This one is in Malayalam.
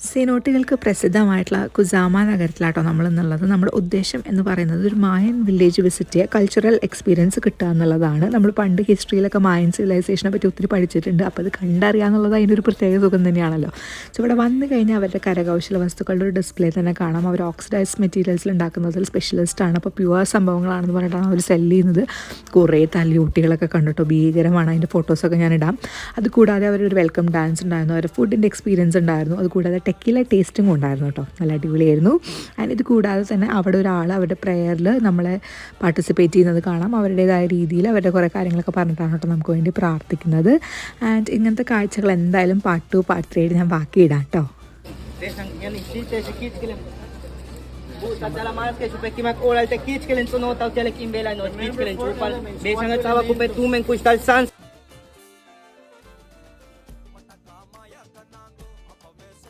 സീനോട്ടുകൾക്ക് പ്രസിദ്ധമായിട്ടുള്ള കുസാമ നഗരത്തിലാട്ടോ നമ്മൾ എന്നുള്ളത്. നമ്മുടെ ഉദ്ദേശം എന്ന് പറയുന്നത് ഒരു മായൻ വില്ലേജ് വിസിറ്റ് ചെയ്യുക, കൾച്ചറൽ എക്സ്പീരിയൻസ് കിട്ടുക എന്നുള്ളതാണ്. നമ്മൾ പണ്ട് ഹിസ്റ്ററിയിലൊക്കെ മായൻ സിവിലൈസേഷനെ പറ്റി ഒത്തിരി പഠിച്ചിട്ടുണ്ട്. അപ്പോൾ അത് കണ്ടറിയുക എന്നുള്ളത് അതിൻ്റെ ഒരു പ്രത്യേക സുഖം തന്നെയാണല്ലോ. സോ ഇവിടെ വന്നു കഴിഞ്ഞാൽ അവരുടെ കരകൗശല വസ്തുക്കളുടെ ഒരു ഡിസ്പ്ലേ തന്നെ കാണാം. അവർ ഓക്സിഡൈസ് മെറ്റീരിയൽസിൽ ഉണ്ടാക്കുന്നതിൽ സ്പെഷ്യലിസ്റ്റാണ്. അപ്പോൾ പ്യുവർ സംഭവങ്ങളാണെന്ന് പറഞ്ഞിട്ടാണ് അവർ സെല്ല് ചെയ്യുന്നത്. കുറേ തല്ലിയൂട്ടികളൊക്കെ കണ്ടിട്ടോ, ഭീകരമാണ്. അതിൻ്റെ ഫോട്ടോസൊക്കെ ഞാൻ ഇടാം. അതുകൂടാതെ അവരൊരു വെൽക്കം ഡാൻസ് ഉണ്ടായിരുന്നു, അവരുടെ ഫുഡിൻ്റെ എക്സ്പീരിയൻസ് ഉണ്ടായിരുന്നു. അതുകൂടാതെ ടെക്കിലെ ടേസ്റ്റിംഗ് ഉണ്ടായിരുന്നു കേട്ടോ, നല്ല അടിപൊളിയായിരുന്നു. ആൻഡ് ഇത് കൂടാതെ തന്നെ അവിടെ ഒരാൾ അവരുടെ പ്രെയറിൽ നമ്മളെ പാർട്ടിസിപ്പേറ്റ് ചെയ്യുന്നത് കാണാം. അവരുടേതായ രീതിയിൽ അവരുടെ കുറേ കാര്യങ്ങളൊക്കെ പറഞ്ഞിട്ടാണ് കേട്ടോ നമുക്ക് വേണ്ടി പ്രാർത്ഥിക്കുന്നത്. ആൻഡ് ഇങ്ങനത്തെ കാഴ്ചകൾ എന്തായാലും പാർട്ട് 2 പാർട്ട് 3 ആയിട്ട് ഞാൻ ബാക്കി ഇടാം കേട്ടോ. Tatala malas kayo super kimak oral te kich kelen sono taw tele kimbela no kich kelen chupal besang tawa ko pe tumen kustal sans